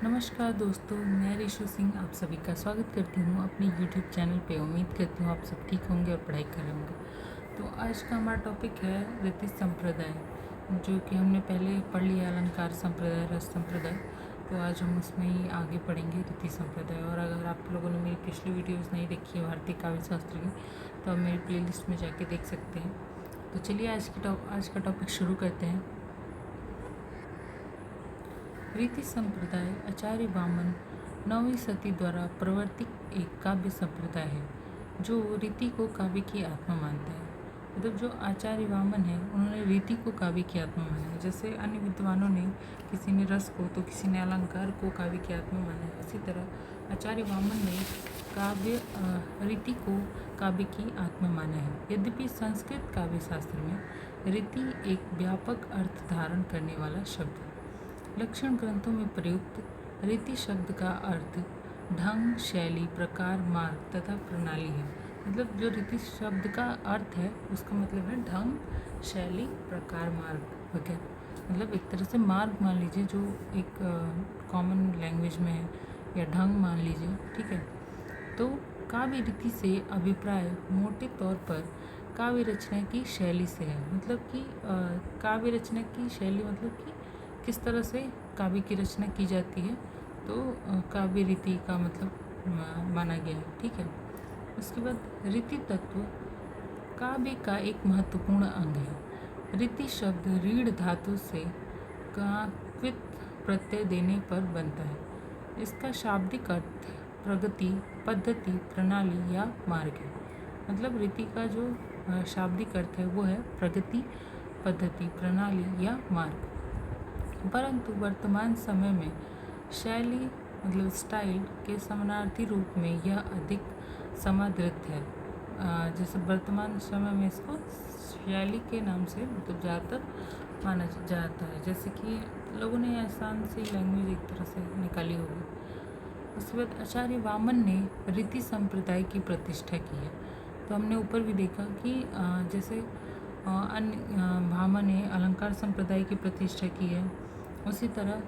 नमस्कार दोस्तों, मैं ऋषु सिंह आप सभी का स्वागत करती हूँ अपने YouTube चैनल पे। उम्मीद करती हूँ आप सब ठीक होंगे और पढ़ाई कर रहे होंगे। तो आज का हमारा टॉपिक है रीति संप्रदाय, जो कि हमने पहले पढ़ लिया अलंकार संप्रदाय, रस संप्रदाय। तो आज हम उसमें ही आगे पढ़ेंगे रीति संप्रदाय। और अगर आप लोगों ने मेरी पिछली वीडियोज़ नहीं देखी है भारतीय काव्य शास्त्र की, तो आप मेरी प्लेलिस्ट में जाके देख सकते हैं। तो चलिए आज का टॉपिक शुरू करते हैं। रीति संप्रदाय आचार्य वामन 9वीं सदी द्वारा प्रवर्तित एक काव्य संप्रदाय है जो रीति को काव्य की आत्मा मानता है। मतलब जो आचार्य वामन है उन्होंने रीति को काव्य की आत्मा माना है। जैसे अन्य विद्वानों ने, किसी ने रस को तो किसी ने अलंकार को काव्य की आत्मा माना है, इसी तरह आचार्य वामन ने रीति को काव्य की आत्मा माना है। यद्यपि संस्कृत काव्य शास्त्र में रीति एक व्यापक अर्थ धारण करने वाला शब्द है। लक्षण ग्रंथों में प्रयुक्त रीति शब्द का अर्थ ढंग, शैली, प्रकार, मार्ग तथा प्रणाली है। मतलब जो रीति शब्द का अर्थ है उसका मतलब है ढंग, शैली, प्रकार, मार्ग वगैरह। मतलब एक तरह से मार्ग मान लीजिए, जो एक कॉमन लैंग्वेज में है, या ढंग मान लीजिए, ठीक है। तो काव्य रीति से अभिप्राय मोटे तौर पर काव्य रचना की शैली से है। मतलब कि काव्य रचना की शैली मतलब कि किस तरह से काव्य की रचना की जाती है, तो काव्य रीति का मतलब माना गया है, ठीक है। उसके बाद रीति तत्व काव्य का एक महत्वपूर्ण अंग है। रीति शब्द रीढ़ धातु से क्वित प्रत्यय देने पर बनता है। इसका शाब्दिक अर्थ प्रगति, पद्धति, प्रणाली या मार्ग है। मतलब रीति का जो शाब्दिक अर्थ है वो है प्रगति, पद्धति, प्रणाली या मार्ग। परंतु वर्तमान समय में शैली मतलब स्टाइल के समानार्थी रूप में यह अधिक समादृत है। जैसे वर्तमान समय में इसको शैली के नाम से मतलब ज़्यादातर माना जाता है। जैसे कि लोगों ने आसान सी लैंग्वेज एक तरह से निकाली होगी। उसके बाद आचार्य वामन ने रीति संप्रदाय की प्रतिष्ठा की है। तो हमने ऊपर भी देखा कि जैसे अन्य भामा ने अलंकार संप्रदाय की प्रतिष्ठा की है, उसी तरह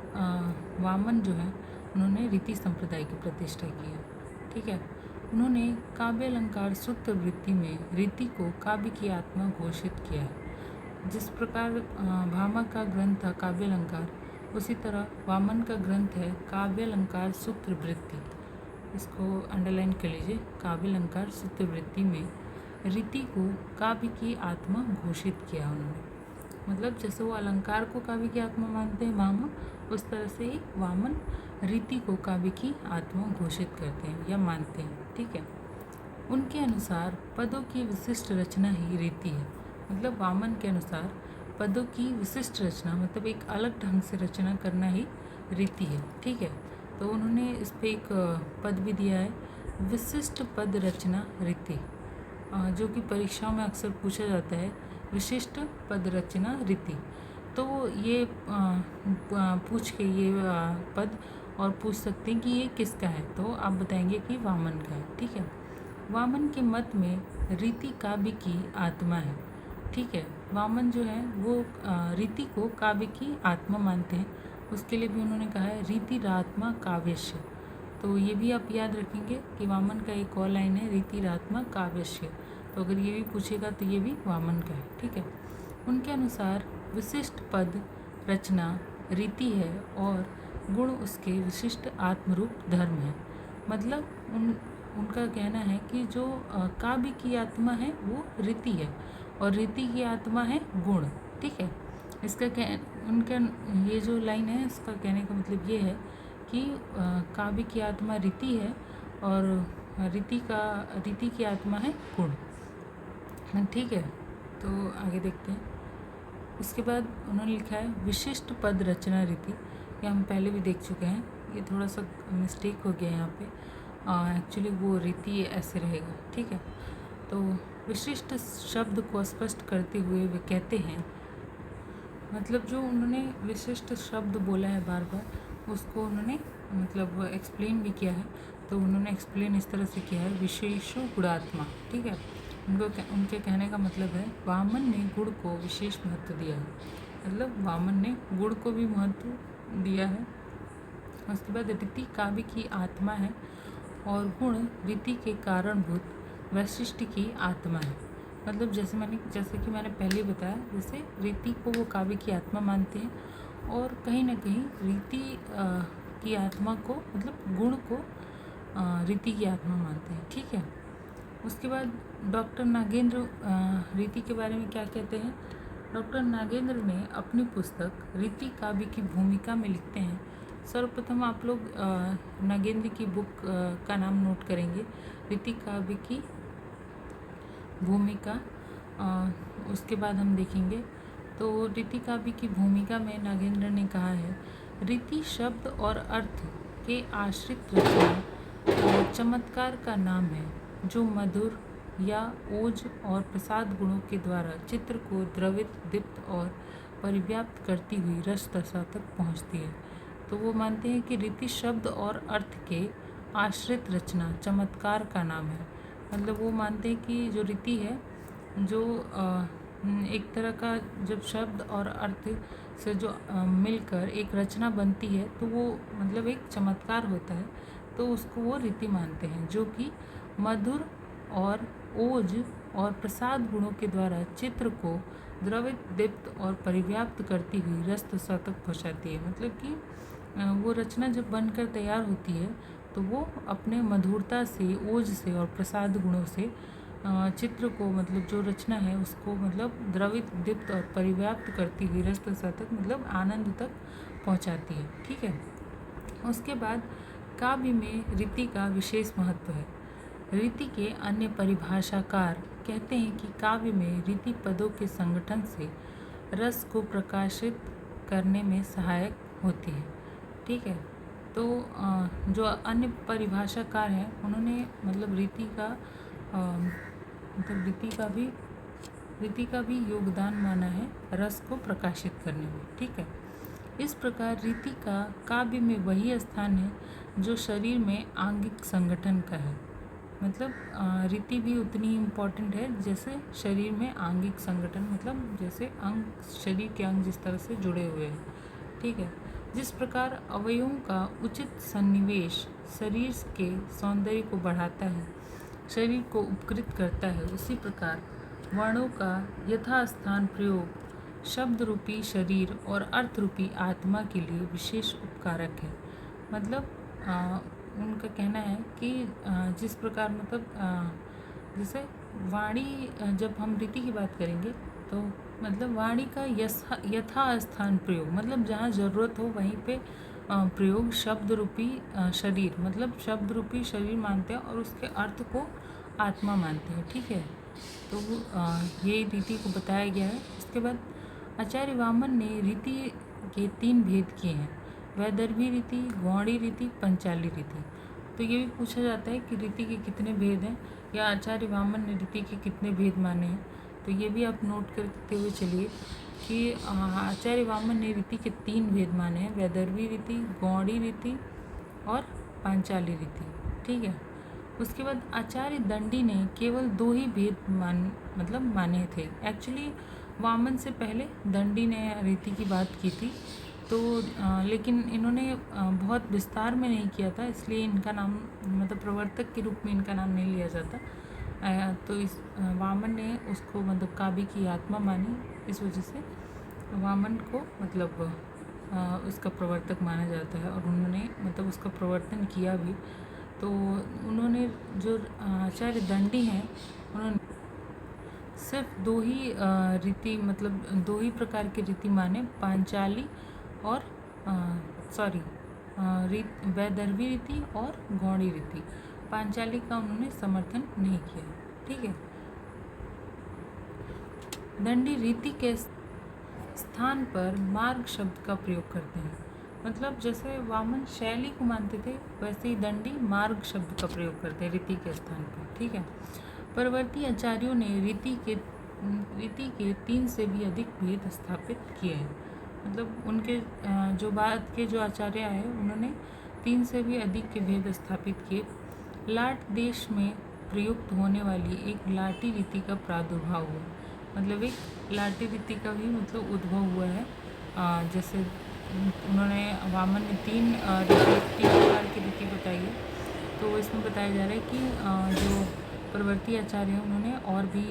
वामन जो है उन्होंने रीति संप्रदाय की प्रतिष्ठा की है, ठीक है। उन्होंने काव्य अलंकार सूत्र वृत्ति में रीति को काव्य की आत्मा घोषित किया है। जिस प्रकार भामा का ग्रंथ था काव्य अलंकार, उसी तरह वामन का ग्रंथ है काव्य अलंकार सूत्र वृत्ति। इसको अंडरलाइन कर लीजिए। काव्य अलंकार सूत्र वृत्ति में रीति को काव्य की आत्मा घोषित किया उन्होंने। मतलब जैसे वो अलंकार को काव्य की आत्मा मानते हैं भामा, उस तरह से ही वामन रीति को काव्य की आत्मा घोषित करते हैं या मानते हैं, ठीक है। उनके अनुसार पदों की विशिष्ट रचना ही रीति है। मतलब वामन के अनुसार पदों की विशिष्ट रचना मतलब एक अलग ढंग से रचना करना ही रीति है, ठीक है। तो उन्होंने इस पर एक पद भी दिया है, विशिष्ट पद रचना रीति, जो कि परीक्षाओं में अक्सर पूछा जाता है, विशिष्ट पद रचना रीति। तो ये पूछ के ये पद और पूछ सकते हैं कि ये किसका है, तो आप बताएंगे कि वामन का है, ठीक है। वामन के मत में रीति काव्य की आत्मा है, ठीक है। वामन जो है वो रीति को काव्य की आत्मा मानते हैं। उसके लिए भी उन्होंने कहा है रीति रात्मा काव्यस्य। तो ये भी आप याद रखेंगे कि वामन का एक और लाइन है रीति रात्मा काव्यस्य। तो अगर ये भी पूछेगा तो ये भी वामन का है, ठीक है। उनके अनुसार विशिष्ट पद रचना रीति है और गुण उसके विशिष्ट आत्मरूप धर्म है। मतलब उनका कहना है कि जो काव्य की आत्मा है वो रीति है और रीति की आत्मा है गुण, ठीक है। इसका उनका ये जो लाइन है इसका कहने का मतलब ये है कि काव्य की आत्मा रीति है और रीति की आत्मा है गुण, ठीक है। तो आगे देखते हैं। उसके बाद उन्होंने लिखा है विशिष्ट पद रचना रीति। ये हम पहले भी देख चुके हैं, ये थोड़ा सा मिस्टेक हो गया यहाँ पे। एक्चुअली वो रीति ऐसे रहेगा, ठीक है। तो विशिष्ट शब्द को स्पष्ट करते हुए वे कहते हैं, मतलब जो उन्होंने विशिष्ट शब्द बोला है बार बार, उसको उन्होंने मतलब एक्सप्लेन भी किया है। तो उन्होंने एक्सप्लेन इस तरह से किया है, विशेषो गुणात्मा, ठीक है। उनके कहने का मतलब है वामन ने गुण को विशेष महत्व दिया है। मतलब वामन ने गुण को भी महत्व दिया है उसके बाद रीति काव्य की आत्मा है और गुण रीति के कारणभूत वैशिष्ट की आत्मा है। मतलब जैसे कि मैंने पहले ही बताया, जैसे रीति को वो काव्य की आत्मा मानते हैं और कहीं ना कहीं रीति की आत्मा को, मतलब गुण को रीति की आत्मा मानते हैं। ठीक है। उसके बाद डॉक्टर नागेंद्र रीति के बारे में क्या कहते हैं। डॉक्टर नागेंद्र ने अपनी पुस्तक रीति काव्य की भूमिका में लिखते हैं। सर्वप्रथम आप लोग नागेंद्र की बुक का नाम नोट करेंगे, रीति काव्य की भूमिका। उसके बाद हम देखेंगे तो रीति काव्य की भूमिका में नागेंद्र ने कहा है, रीति शब्द और अर्थ के आश्रित रचना चमत्कार का नाम है जो मधुर या ओज और प्रसाद गुणों के द्वारा चित्र को द्रवित, दीप्त और परिव्याप्त करती हुई रस दशा तक पहुँचती है। तो वो मानते हैं कि रीति शब्द और अर्थ के आश्रित रचना चमत्कार का नाम है। मतलब वो मानते हैं कि जो रीति है, जो एक तरह का जब शब्द और अर्थ से जो मिलकर एक रचना बनती है तो वो मतलब एक चमत्कार होता है, तो उसको वो रीति मानते हैं, जो कि मधुर और ओज और प्रसाद गुणों के द्वारा चित्र को द्रवित, दीप्त और परिव्याप्त करती हुई रस दशा तक पहुँचाती है। मतलब कि वो रचना जब बनकर तैयार होती है तो वो अपने मधुरता से, ओज से और प्रसाद गुणों से चित्र को, मतलब जो रचना है उसको, मतलब द्रवित, दीप्त और परिव्याप्त करती हुई रस दशा तक, मतलब आनंद तक पहुंचाती है। ठीक है। उसके बाद काव्य में रीति का विशेष महत्व है। रीति के अन्य परिभाषाकार कहते हैं कि काव्य में रीति पदों के संगठन से रस को प्रकाशित करने में सहायक होती है। ठीक है। तो जो अन्य परिभाषाकार हैं उन्होंने मतलब रीति का भी योगदान माना है रस को प्रकाशित करने में। ठीक है। इस प्रकार रीति का काव्य में वही स्थान है जो शरीर में आंगिक संगठन का है। मतलब रीति भी उतनी इम्पॉर्टेंट है जैसे शरीर में आंगिक संगठन, मतलब जैसे अंग, शरीर के अंग जिस तरह से जुड़े हुए हैं। ठीक है। जिस प्रकार अवयवों का उचित सन्निवेश शरीर के सौंदर्य को बढ़ाता है, शरीर को उपकृत करता है, उसी प्रकार वर्णों का यथास्थान प्रयोग शब्द रूपी शरीर और अर्थ रूपी आत्मा के लिए विशेष उपकारक है। मतलब उनका कहना है कि जिस प्रकार, मतलब जैसे वाणी, जब हम रीति की बात करेंगे तो मतलब वाणी का यथास्थान प्रयोग, मतलब जहाँ ज़रूरत हो वहीं पे प्रयोग शब्द रूपी शरीर, मतलब शब्द रूपी शरीर मानते हैं और उसके अर्थ को आत्मा मानते हैं। ठीक है। तो ये रीति को बताया गया है। इसके बाद आचार्य वामन ने रीति के 3 भेद किए हैं, वैदर्भी रीति, गौड़ी रीति, पंचाली रीति। तो ये भी पूछा जाता है कि रीति के कितने भेद हैं, या आचार्य वामन ने रीति के कितने भेद माने हैं। तो ये भी आप नोट करते हुए चलिए कि आचार्य वामन ने रीति के 3 भेद माने हैं, वैदर्भी रीति, गौड़ी रीति और पांचाली रीति। ठीक है। उसके बाद आचार्य दंडी ने केवल 2 ही भेद माने थे। एक्चुअली वामन से पहले दंडी ने रीति की बात की थी, तो लेकिन इन्होंने बहुत विस्तार में नहीं किया था, इसलिए इनका नाम, मतलब प्रवर्तक के रूप में इनका नाम नहीं लिया जाता। तो इस वामन ने उसको मतलब काव्य की आत्मा मानी, इस वजह से वामन को मतलब उसका प्रवर्तक माना जाता है और उन्होंने मतलब उसका प्रवर्तन किया भी। तो उन्होंने जो आचार्य दंडी हैं उन्होंने सिर्फ 2 ही रीति, मतलब 2 ही प्रकार के रीति माने, पांचाली और वैदर्भी रीति और गौड़ी रीति। पांचाली का उन्होंने समर्थन नहीं किया। ठीक है। दंडी रीति के स्थान पर मार्ग शब्द का प्रयोग करते हैं। मतलब जैसे वामन शैली को मानते थे, वैसे ही दंडी मार्ग शब्द का प्रयोग करते हैं रीति के स्थान पर। ठीक है। परवर्ती आचार्यों ने रीति के 3 से भी अधिक भेद स्थापित किए हैं। मतलब उनके जो बाद के जो आचार्य आए उन्होंने 3 से भी अधिक के भेद स्थापित किए। लाट देश में प्रयुक्त होने वाली एक लाटी रीति का प्रादुर्भाव हुआ। मतलब एक लाटी रीति का भी मतलब उद्भव हुआ है। जैसे उन्होंने वामन ने तीन प्रकार की रीति बताई है। तो इसमें बताया जा रहा है कि जो प्रवर्ती आचार्य हैं उन्होंने और भी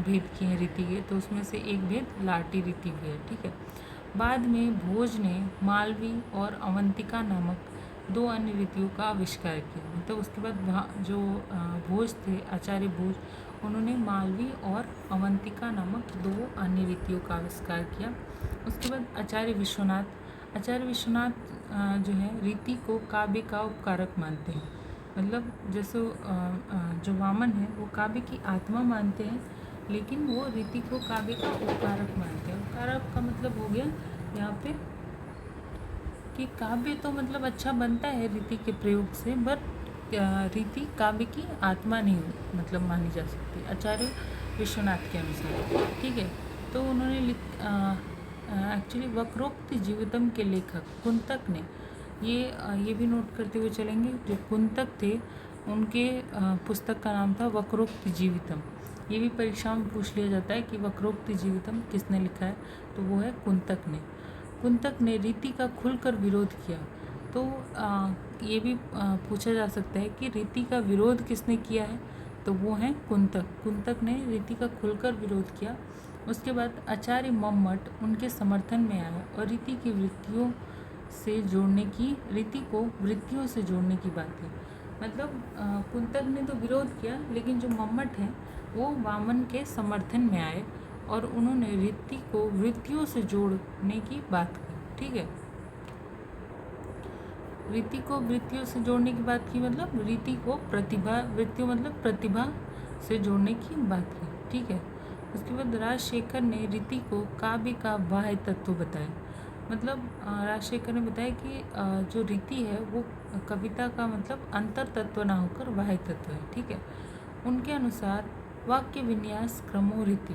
भेद किए हैं रीति के। तो उसमें से एक भेद लाटी रीति भी है, ठीक है। बाद में भोज ने मालवी और अवंतिका नामक दो अन्य रीतियों का आविष्कार किया। मतलब उसके बाद जो भोज थे, आचार्य भोज, उन्होंने मालवी और अवंतिका नामक दो अन्य रीतियों का आविष्कार किया। उसके बाद आचार्य विश्वनाथ जो है रीति को काव्य का उपकारक मानते हैं। मतलब जैसे जो वामन है वो काव्य की आत्मा मानते हैं, लेकिन वो रीति को काव्य का उपकारक मानते हैं। उपकारक का मतलब हो गया यहाँ पे कि काव्य तो मतलब अच्छा बनता है रीति के प्रयोग से, बट रीति काव्य की आत्मा नहीं मतलब मानी जा सकती आचार्य विश्वनाथ के अनुसार, ठीक है। तो उन्होंने एक्चुअली वक्रोक्त जीवितम के लेखक कुंतक ने ये भी नोट करते हुए चलेंगे। जो कुंतक थे उनके पुस्तक का नाम था वक्रोक्त जीवितम। ये भी परीक्षा में पूछ लिया जाता है कि वक्रोक्त जीवितम किसने लिखा है, तो वो है कुंतक ने। कुंतक ने रीति का खुलकर विरोध किया। तो ये भी पूछा जा सकता है कि रीति का विरोध किसने किया है, तो वो है कुंतक। कुंतक ने रीति का खुलकर विरोध किया। उसके बाद आचार्य मम्मट उनके समर्थन में आया और रीति को वृत्तियों से जोड़ने की बात की। मतलब कुंतक ने तो विरोध किया, लेकिन जो मम्मट हैं वो वामन के समर्थन में आए और उन्होंने रीति को वृत्तियों से जोड़ने की बात की, ठीक है। रीति को वृत्तियों से जोड़ने की बात की मतलब रीति को वृत्तियों मतलब प्रतिभा से जोड़ने की बात की, ठीक है। उसके बाद राजशेखर ने रीति को काव्य का बाह्य तत्व बताया। मतलब राजशेखर ने बताया कि जो रीति है वो कविता का मतलब अंतर तत्व ना होकर बाह्य तत्व है, ठीक है। उनके अनुसार वाक्य विन्यास क्रमो रीति,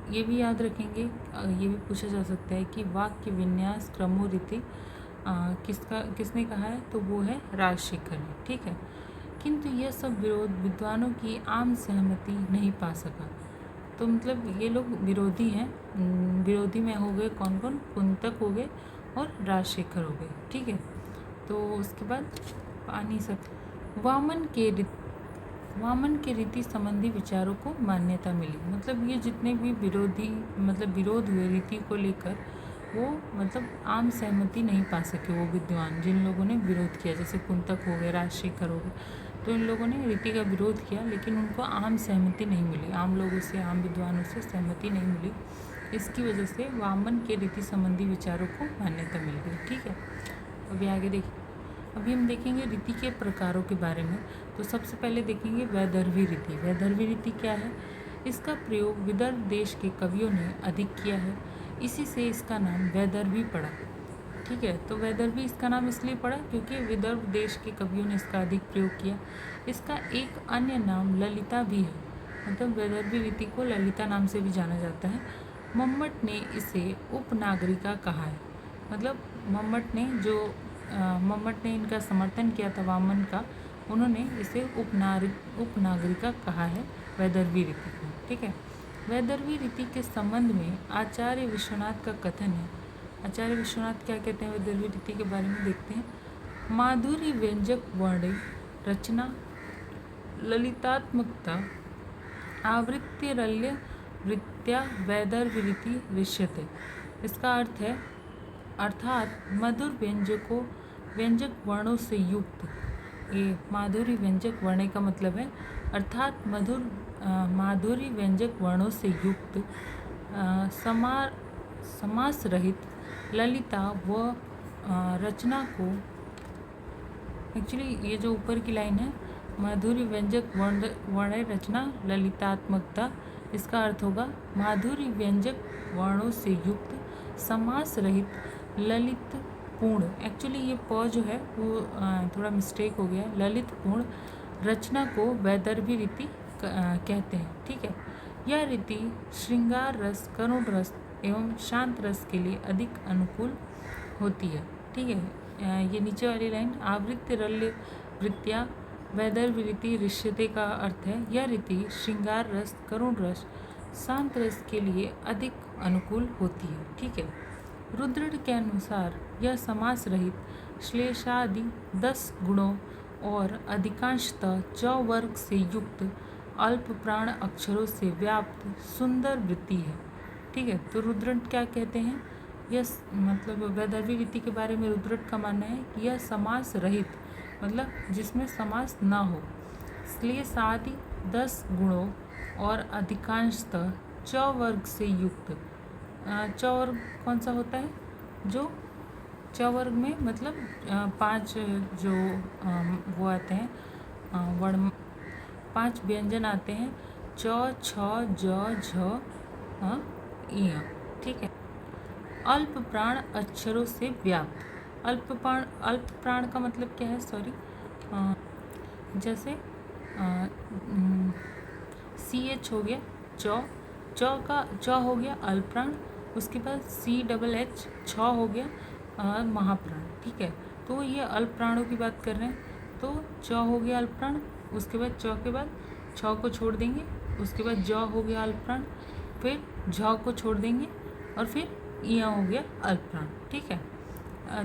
ये भी याद रखेंगे। ये भी पूछा जा सकता है कि वाक्य विन्यास क्रमो रीति किसने कहा है, तो वो है राजशेखर ने, ठीक है। किंतु यह सब विरोध विद्वानों की आम सहमति नहीं पा सका। तो मतलब ये लोग विरोधी हैं। विरोधी में हो गए कौन कौन, कुंतक हो गए और राजशेखर हो गए, ठीक है। तो उसके बाद वामन के रीति संबंधी विचारों को मान्यता मिली। मतलब ये जितने भी विरोध हुए रीति को लेकर, वो मतलब आम सहमति नहीं पा सके वो विद्वान जिन लोगों ने विरोध किया, जैसे कुंतक हो गए, राजशेखर हो गए। तो इन लोगों ने रीति का विरोध किया, लेकिन उनको आम सहमति नहीं मिली, आम लोगों से, आम विद्वानों से सहमति नहीं मिली। इसकी वजह से वामन के रीति संबंधी विचारों को मान्यता मिल गई, ठीक है। अभी आगे देखिए। अभी हम देखेंगे रीति के प्रकारों के बारे में। तो सबसे पहले देखेंगे वैदर्भी रीति। वैदर्भी रीति क्या है? इसका प्रयोग विदर्भ देश के कवियों ने अधिक किया है, इसी से इसका नाम वैदर्भी पड़ा, ठीक है। तो वैदर्भी इसका नाम इसलिए पड़ा क्योंकि विदर्भ देश के कवियों ने इसका अधिक प्रयोग किया। इसका एक अन्य नाम ललिता भी है। मतलब वैदर्भी रीति को ललिता नाम से भी जाना जाता है। मम्मट ने इसे उपनागरिका कहा है। मतलब मम्मट ने इनका समर्थन किया था वामन का, उन्होंने इसे उपनागरिका कहा है वैदर्भी रीति को, ठीक है। वैदर्भी रीति के संबंध में आचार्य विश्वनाथ का कथन है। आचार्य विश्वनाथ क्या कहते हैं वैदर्भी रीति के बारे में देखते हैं। माधुरी व्यंजक वर्ण रचना ललितात्मकता आवृत्तिरल्य वृत्त्या वैदर्भी रीति ऋष्यते। इसका अर्थ है अर्थात मधुर व्यंजक वर्णों से युक्त। ये माधुरी व्यंजक वर्ण का मतलब है अर्थात माधुरी व्यंजक वर्णों से युक्त समास रहित ललिता व रचना को, एक्चुअली ये जो ऊपर की लाइन है माधुरी व्यंजक वर्ण रचना ललितात्मकता, इसका अर्थ होगा माधुरी व्यंजक वर्णों से युक्त समास रहित ललित पूर्ण। एक्चुअली ये प जो है वो थोड़ा मिस्टेक हो गया, ललित पूर्ण रचना को वैदर्भी रीति कहते हैं, ठीक है। यह रीति श्रृंगार रस, करुण रस एवं शांत रस के लिए अधिक अनुकूल होती है, ठीक है। ये नीचे वाली लाइन आवृत्ति रल्य वृत्तिया वैदर्भी रीति ऋष्यते का अर्थ है यह रीति श्रृंगार रस, करुण रस, शांत रस के लिए अधिक अनुकूल होती है, ठीक है। रुद्रट के अनुसार यह समास रहित श्लेषादि 10 गुणों और अधिकांशतः च वर्ग से युक्त अल्प प्राण अक्षरों से व्याप्त सुंदर वृत्ति है। ठीक है, तो रुद्रट क्या कहते हैं, यह मतलब वैदर्भी रीति के बारे में रुद्रट का मानना है कि यह समास रहित, मतलब जिसमें समास ना हो, श्लेषादि 10 गुणों और अधिकांशतः च वर्ग से युक्त। च वर्ग कौन सा होता है, जो च वर्ग में मतलब 5 जो वो आते हैं वर्ण, 5 व्यंजन आते हैं, च छ ज झ इ। ठीक है, अल्प प्राण अक्षरों से व्याप्त। अल्प प्राण का मतलब क्या है, सॉरी, जैसे CH हो गया च हो गया अल्प प्राण, उसके बाद CH छ हो गया महाप्राण। ठीक है, तो ये अल्प प्राणों की बात कर रहे हैं। तो च हो गया अल्प प्राण, उसके बाद च के बाद छ को छोड़ देंगे, उसके बाद ज हो गया अल्प प्राण, फिर झ को छोड़ देंगे और फिर इया हो गया अल्प प्राण। ठीक है,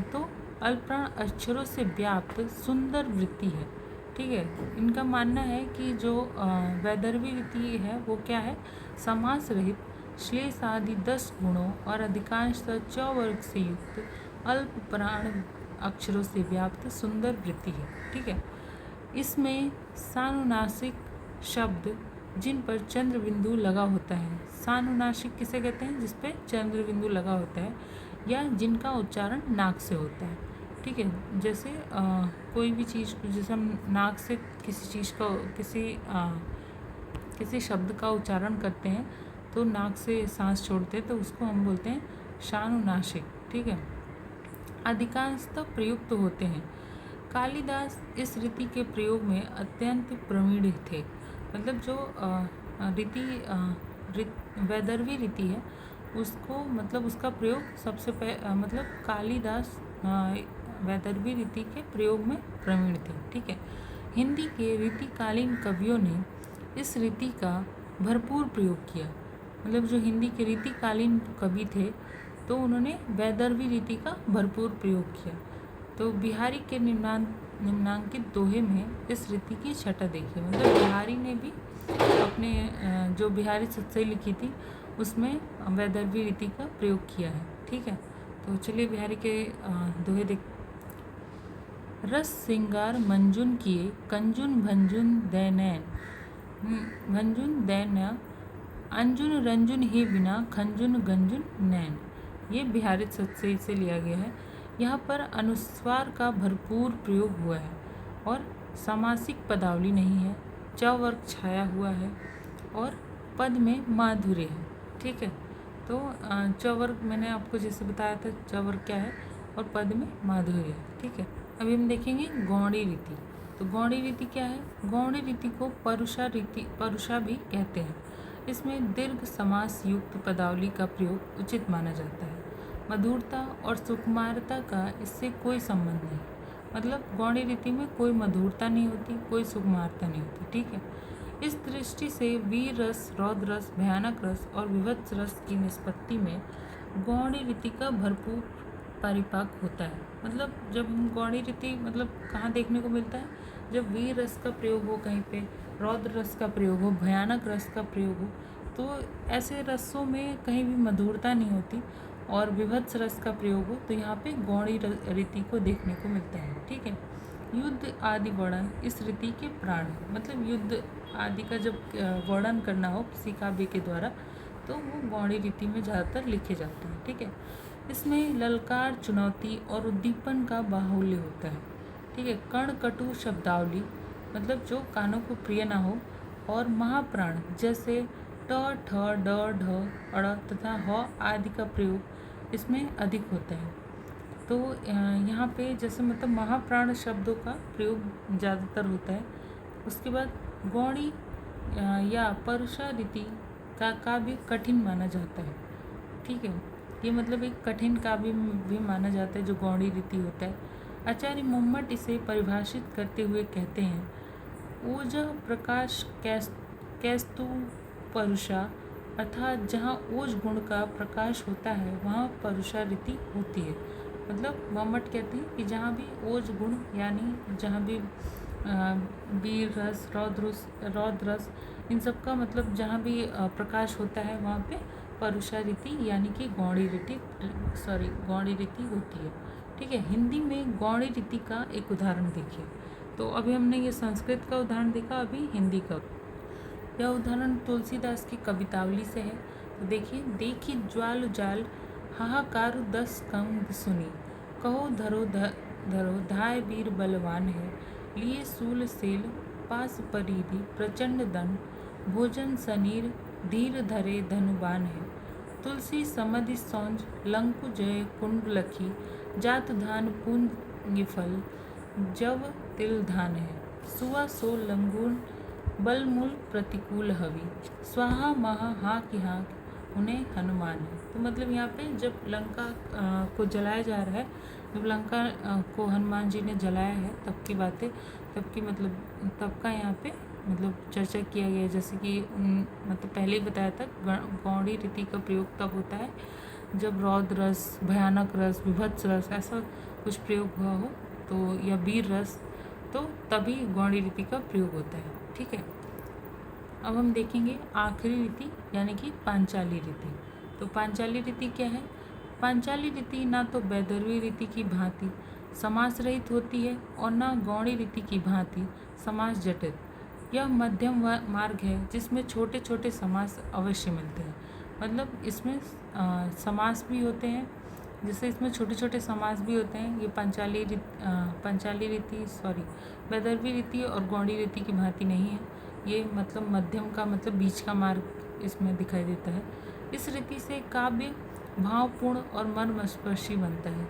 तो अल्प प्राण अक्षरों से व्याप्त सुंदर वृत्ति है। ठीक है, इनका मानना है कि जो वैदर्भी रीति है वो क्या है, समास रहित श्लेष आदि 10 गुणों और अधिकांशतः च वर्ग से युक्त अल्प प्राण अक्षरों से व्याप्त सुंदर वृत्ति है। ठीक है, इसमें सानुनासिक शब्द जिन पर चंद्र बिंदु लगा होता है, सानुनासिक किसे कहते हैं, जिस पे चंद्र बिंदु लगा होता है या जिनका उच्चारण नाक से होता है। ठीक है, जैसे कोई भी चीज़, जैसे हम नाक से किसी चीज़ का किसी शब्द का उच्चारण करते हैं तो नाक से सांस छोड़ते हैं, तो उसको हम बोलते हैं सानुनासिक। ठीक है, अधिकांशतः प्रयुक्त होते हैं। कालिदास इस रीति के प्रयोग में अत्यंत प्रवीण थे। मतलब जो वैदर्भी रीति है उसको, मतलब उसका प्रयोग सबसे मतलब कालिदास वैदर्भी रीति के प्रयोग में प्रवीण थे। ठीक है, हिंदी के रीतिकालीन कवियों ने इस रीति का भरपूर प्रयोग किया। मतलब जो हिंदी के रीतिकालीन कवि थे तो उन्होंने वैदर्भी रीति का भरपूर प्रयोग किया। तो बिहारी के निम्नांकित दोहे में इस रीति की छटा देखी। मतलब बिहारी ने भी अपने जो बिहारी सत्सई लिखी थी उसमें वैदर्भी रीति का प्रयोग किया है। ठीक है, तो चलिए बिहारी के दोहे देख। रस सिंगार मंजुन किए कंजुन भंजुन दैनैन, भंजुन दैन अंजुन रंजुन ही बिना खंजुन गंजुन नैन। ये बिहारी सत्सई से लिया गया है। यहाँ पर अनुस्वार का भरपूर प्रयोग हुआ है और सामासिक पदावली नहीं है, च वर्ग छाया हुआ है और पद में माधुर्य है। ठीक है, तो च वर्ग मैंने आपको जैसे बताया था, च वर्ग क्या है और पद में माधुर्य है। ठीक है, अभी हम देखेंगे गौड़ी रीति। तो गौड़ी रीति क्या है, गौड़ी रीति को परुषा भी कहते हैं। इसमें दीर्घ समास युक्त पदावली का प्रयोग उचित माना जाता है। मधुरता और सुकुमारता का इससे कोई संबंध नहीं। मतलब गौड़ी रीति में कोई मधुरता नहीं होती, कोई सुकुमारता नहीं होती। ठीक है, इस दृष्टि से वीर रस, रौद्र रस, भयानक रस और विभत्स रस की निष्पत्ति में गौड़ी रीति का भरपूर परिपाक होता है। मतलब जब हम गौड़ी रीति मतलब कहाँ देखने को मिलता है, जब वीर रस का प्रयोग हो कहीं पे, रौद्र रस का प्रयोग हो, भयानक रस का प्रयोग हो, तो ऐसे रसों में कहीं भी मधुरता नहीं होती और विभत्स रस का प्रयोग हो, तो यहाँ पे गौड़ी रीति को देखने को मिलता है। ठीक है, युद्ध आदि वर्णन इस रीति के प्राण है। मतलब युद्ध आदि का जब वर्णन करना हो किसी काव्य के द्वारा तो वो गौड़ी रीति में ज़्यादातर लिखे जाते हैं। ठीक है, इसमें ललकार, चुनौती और उद्दीपन का बाहुल्य होता है। ठीक है, कर्ण कटु शब्दावली, मतलब जो कानों को प्रिय ना हो, और महाप्राण जैसे ट, ठ, ड, ढ, अड़ तथा ह आदि का प्रयोग इसमें अधिक होता है। तो यहाँ पे जैसे मतलब महाप्राण शब्दों का प्रयोग ज़्यादातर होता है। उसके बाद गौड़ी या परुषा रीति का काव्य कठिन माना जाता है। ठीक है, ये मतलब एक कठिन काव्य भी माना जाता है जो गौड़ी रीति होता है। आचार्य मोहम्मद इसे परिभाषित करते हुए कहते हैं, ऊर्जा प्रकाश कैस्तु परुषा अर्थात जहाँ ओज गुण का प्रकाश होता है वहाँ परुषा रीति होती है। मतलब मम्मट कहते हैं कि जहाँ भी ओज गुण यानी जहाँ भी वीर रस रौद्र रस इन सब का मतलब जहाँ भी प्रकाश होता है वहाँ पे परुषा रीति यानी कि गौड़ी रीति होती है। ठीक है, हिंदी में गौड़ी रीति का एक उदाहरण देखिए। तो अभी हमने ये संस्कृत का उदाहरण देखा, अभी हिंदी का। यह उदाहरण तुलसीदास की कवितावली से है। तो देखिए, देखी ज्वाल जाल हाहाकार 10 कंग सुनी, कहो धरो धरो धाय वीर बलवान है, लिए सूल सेल पास परिधि प्रचंड दंड, भोजन सनीर धीर धरे धनुबान है, तुलसी समधि सौंज लंकु जय कुंड लखी, जात धान पुंज फल जब तिल धान है, सुआ सो लंगून बलमूल प्रतिकूल हवि, स्वाहा महा हाँ की हाँ उन्हें हनुमान है। तो मतलब यहाँ पे जब लंका को जलाया जा रहा है, जब लंका को हनुमान जी ने जलाया है तब की बातें, तब की मतलब तब का यहाँ पे मतलब चर्चा किया गया है। जैसे कि मतलब पहले ही बताया था, गौड़ी रीति का प्रयोग तब होता है जब रौद्र रस, भयानक रस, विभत्स रस ऐसा कुछ प्रयोग हुआ हो, तो या वीर रस, तो तभी गौड़ी रीति का प्रयोग होता है। ठीक है, अब हम देखेंगे आखिरी रीति यानी कि पांचाली रीति। तो पांचाली रीति क्या है? पांचाली रीति ना तो वैदर्भी रीति की भांति समास रहित होती है और ना गौड़ी रीति की भांति समास जटित। यह मध्यम मार्ग है जिसमें छोटे छोटे समास अवश्य मिलते हैं। मतलब इसमें समास भी होते हैं, जैसे इसमें छोटे छोटे समास भी होते हैं। ये पांचाली रीति वैदर्भी रीति और गौड़ी रीति की भांति नहीं है। ये मतलब मध्यम का मतलब बीच का मार्ग इसमें दिखाई देता है। इस रीति से काव्य भावपूर्ण और मर्मस्पर्शी बनता है।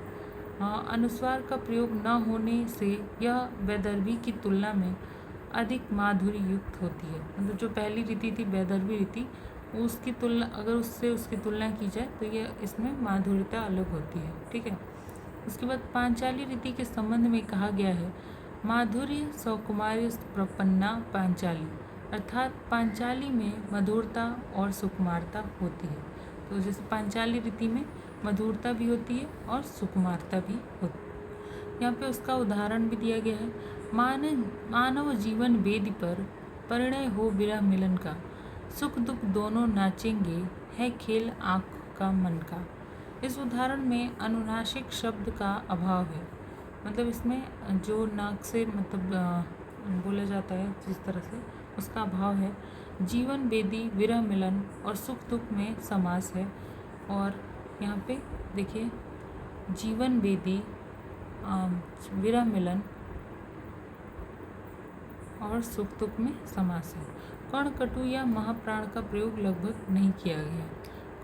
अनुस्वार का प्रयोग न होने से यह वैदर्भी की तुलना में अधिक माधुर्य युक्त होती है। मतलब जो पहली रीति थी वैदर्भी रीति, उसकी तुलना अगर उसकी तुलना की जाए तो यह इसमें माधुर्यता अलग होती है। ठीक है, उसके बाद पांचाली रीति के संबंध में कहा गया है, माधुर्य सौकुमार्य प्रपन्ना पांचाली, अर्थात पांचाली में मधुरता और सुकुमारता होती है। तो जैसे पांचाली रीति में मधुरता भी होती है और सुकुमारता भी होती है। यहाँ पे उसका उदाहरण भी दिया गया है, मानव जीवन वेदी पर परिणय हो विरह मिलन का, सुख दुख दोनों नाचेंगे है खेल आँख का मन का। इस उदाहरण में अनुनासिक शब्द का अभाव है। मतलब इसमें जो नाक से मतलब बोला जाता है जिस तरह से, उसका अभाव है। जीवन वेदी विरह मिलन और सुख दुख में समास है। और यहाँ पे देखिए, जीवन वेदी विरह मिलन और सुख दुख में समास है। कर्ण कटु या महाप्राण का प्रयोग लगभग नहीं किया गया है।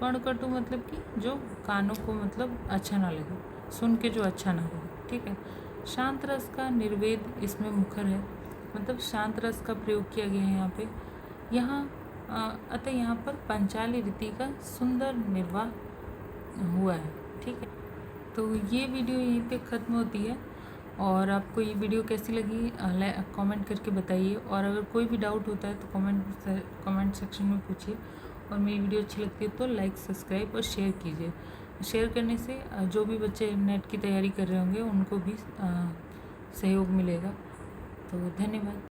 कर्ण कटु मतलब कि जो कानों को मतलब अच्छा ना लगे, सुन के जो अच्छा ना लगे। ठीक है, शांत रस का निर्वेद इसमें मुखर है। मतलब शांत रस का प्रयोग किया गया है यहाँ पे। अतः यहाँ पर पांचाली रीति का सुंदर निर्वाह हुआ है। ठीक है, तो ये वीडियो यहीं पे ख़त्म होती है। और आपको ये वीडियो कैसी लगी कमेंट करके बताइए। और अगर कोई भी डाउट होता है तो कमेंट सेक्शन में पूछिए। और मेरी वीडियो अच्छी लगती है तो लाइक, सब्सक्राइब और शेयर कीजिए। शेयर करने से जो भी बच्चे नेट की तैयारी कर रहे होंगे उनको भी सहयोग मिलेगा। तो धन्यवाद।